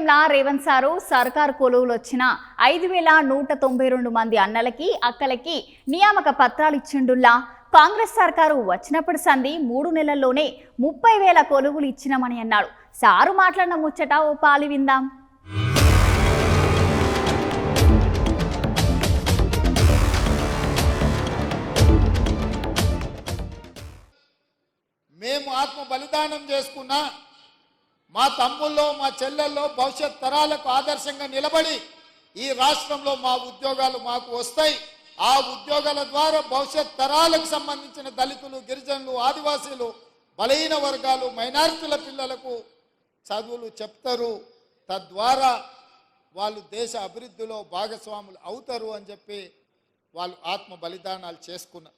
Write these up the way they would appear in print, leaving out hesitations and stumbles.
చేస్తున్న రేవంత్ సారు సర్కారు కొలువులు వచ్చిన 5192 మంది అన్నలకి అక్కలకి నియామక పత్రాలు ఇచ్చిండుల్లా. కాంగ్రెస్ సర్కారు వచ్చినప్పుడు సంది 3 నెలల్లోనే 30,000 కొలువులు ఇచ్చినామని అన్నాడు. సారు మాట్లాడిన ముచ్చట ఓ పాలి విందాం. మేము ఆత్మ బలిదానం చేసుకున్నా మా తమ్ముల్లో మా చెల్లెల్లో భవిష్యత్ తరాలకు ఆదర్శంగా నిలబడి ఈ రాష్ట్రంలో మా ఉద్యోగాలు మాకు వస్తాయి. ఆ ఉద్యోగాల ద్వారా భవిష్యత్ తరాలకు సంబంధించిన దళితులు, గిరిజనులు, ఆదివాసీలు, బలహీన వర్గాలు, మైనారిటీల పిల్లలకు చదువులు చెప్తారు. తద్వారా వాళ్ళు దేశ అభివృద్ధిలో భాగస్వాములు అవుతారు అని చెప్పి వాళ్ళు ఆత్మ బలిదానాలు చేసుకున్నారు.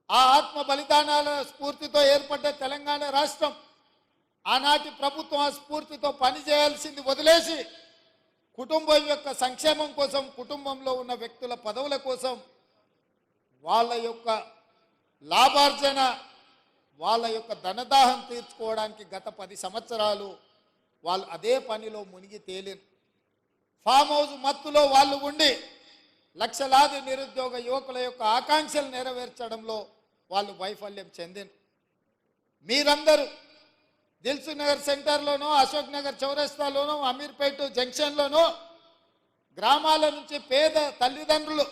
ఆ ఆత్మ బలిదానాల స్ఫూర్తితో ఏర్పడ్డ తెలంగాణ రాష్ట్రం ఆనాటి ప్రభుత్వం ఆ స్ఫూర్తితో పనిచేయాల్సింది వదిలేసి కుటుంబం యొక్క సంక్షేమం కోసం, కుటుంబంలో ఉన్న వ్యక్తుల పదవుల కోసం, వాళ్ళ యొక్క లాభార్జన, వాళ్ళ యొక్క ధనదాహం తీర్చుకోవడానికి గత 10 సంవత్సరాలు వాళ్ళు అదే పనిలో మునిగి తేలిరు. ఫామ్ హౌస్ మత్తులో వాళ్ళు ఉండి లక్షలాది నిరుద్యోగ యువకుల యొక్క ఆకాంక్షలు నెరవేర్చడంలో వాళ్ళు వైఫల్యం చెందిన. మీరందరూ దిల్సుఖ్ నగర్ సెంటర్లోనో, అశోక్ నగర్ చౌరస్తాలోనో, అమీర్పేట జంక్షన్లోనో గ్రామాల నుంచి పేద తల్లిదండ్రులు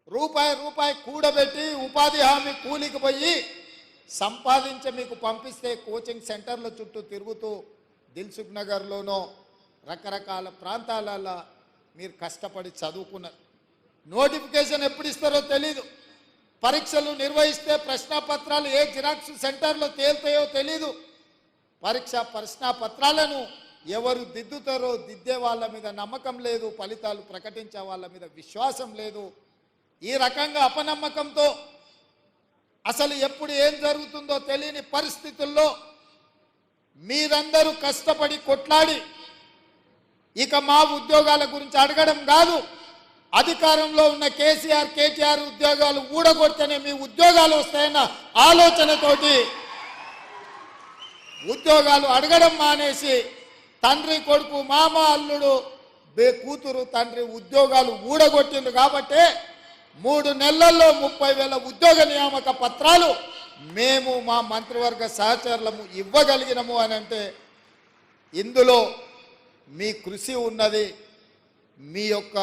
రూపాయి కూడబెట్టి ఉపాధి హామీ కూలికి పోయి సంపాదించి మీకు పంపిస్తే కోచింగ్ సెంటర్ల చుట్టూ తిరుగుతూ దిల్సుఖ్ నగర్లోనో రకరకాల ప్రాంతాలలో మీరు కష్టపడి చదువుకున్నారు. నోటిఫికేషన్ ఎప్పుడు ఇస్తారో తెలీదు. పరీక్షలు నిర్వహిస్తే ప్రశ్నాపత్రాలు ఏ జిరాక్స్ సెంటర్లో తేలుతాయో తెలీదు. ప్రశ్నాపత్రాలను ఎవరు దిద్దుతారో దిద్దే వాళ్ళ మీద నమ్మకం లేదు, ఫలితాలు ప్రకటించే వాళ్ళ మీద విశ్వాసం లేదు. ఈ రకంగా అపనమ్మకంతో అసలు ఎప్పుడు ఏం జరుగుతుందో తెలియని పరిస్థితుల్లో మీరందరూ కష్టపడి కొట్లాడి ఇక మా ఉద్యోగాల గురించి అడగడం కాదు, అధికారంలో ఉన్న కేటీఆర్ ఉద్యోగాలు ఊడగొడితేనే మీ ఉద్యోగాలు వస్తాయన్న ఆలోచనతోటి ఉద్యోగాలు అడగడం మానేసి తండ్రి కొడుకు, మామ అల్లుడు, కూతురు తండ్రి ఉద్యోగాలు ఊడగొట్టిండ్రు. కాబట్టి 3 నెలల్లో 30,000 ఉద్యోగ నియామక పత్రాలు మేము మా మంత్రివర్గ సహచరులము ఇవ్వగలిగినము అని అంటే ఇందులో మీ కృషి ఉన్నది, మీ యొక్క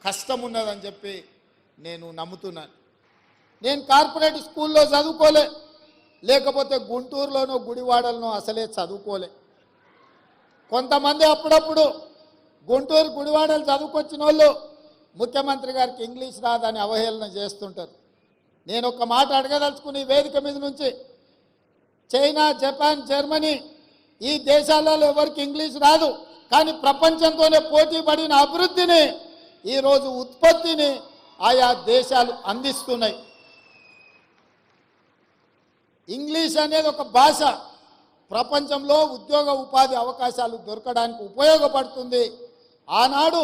కష్టం ఉన్నదని చెప్పి నేను నమ్ముతున్నాను. నేను కార్పొరేట్ స్కూల్లో చదువుకోలే, లేకపోతే గుంటూరులోనో గుడివాడలోనో అసలే చదువుకోలే. కొంతమంది అప్పుడప్పుడు గుంటూరు గుడివాడలు చదువుకొచ్చిన వాళ్ళు ముఖ్యమంత్రి గారికి ఇంగ్లీష్ రాదని అవహేళన చేస్తుంటారు. నేను ఒక మాట అడగదలుచుకుని వేదిక మీద నుంచి, చైనా, జపాన్, జర్మనీ ఈ దేశాలలో ఎవరికి ఇంగ్లీష్ రాదు, కానీ ప్రపంచంతోనే పోటీ పడిన అభివృద్ధిని, ఈరోజు ఉత్పత్తిని ఆయా దేశాలు అందిస్తున్నాయి. ఇంగ్లీష్ అనేది ఒక భాష ప్రపంచంలో ఉద్యోగ ఉపాధి అవకాశాలు దొరకడానికి ఉపయోగపడుతుంది. ఆనాడు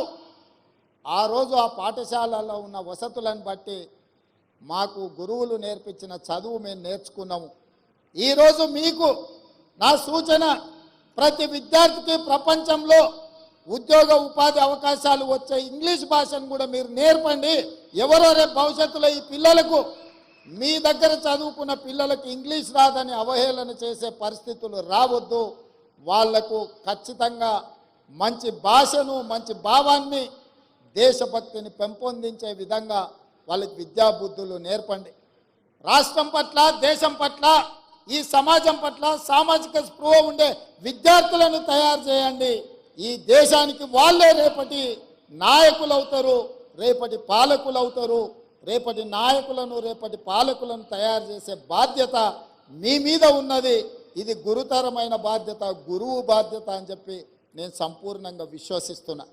ఆ రోజు ఆ పాఠశాలలో ఉన్న వసతులను బట్టి మాకు గురువులు నేర్పించిన చదువు మేము నేర్చుకున్నాము. ఈరోజు మీకు నా సూచన, ప్రతి విద్యార్థికి ప్రపంచంలో ఉద్యోగ ఉపాధి అవకాశాలు వచ్చే ఇంగ్లీష్ భాషను కూడా మీరు నేర్పండి. ఎవరో రేపు భవిష్యత్తులో ఈ పిల్లలకు, మీ దగ్గర చదువుకున్న పిల్లలకు ఇంగ్లీష్ రాదని అవహేళన చేసే పరిస్థితులు రావద్దు. వాళ్లకు ఖచ్చితంగా మంచి భాషను, మంచి భావాన్ని, దేశభక్తిని పెంపొందించే విధంగా వాళ్ళకి విద్యాబుద్ధులు నేర్పండి. రాష్ట్రం పట్ల, దేశం పట్ల, ఈ సమాజం పట్ల సామాజిక స్పృహ ఉండే విద్యార్థులను తయారు చేయండి. ఈ దేశానికి వాళ్ళే రేపటి నాయకులు అవుతారు, రేపటి పాలకులు అవుతారు. రేపటి నాయకులను, రేపటి పాలకులను తయారు చేసే బాధ్యత మీ మీద ఉన్నది. ఇది గురుతరమైన బాధ్యత, గురువు బాధ్యత అని చెప్పి నేను సంపూర్ణంగా విశ్వసిస్తున్నా.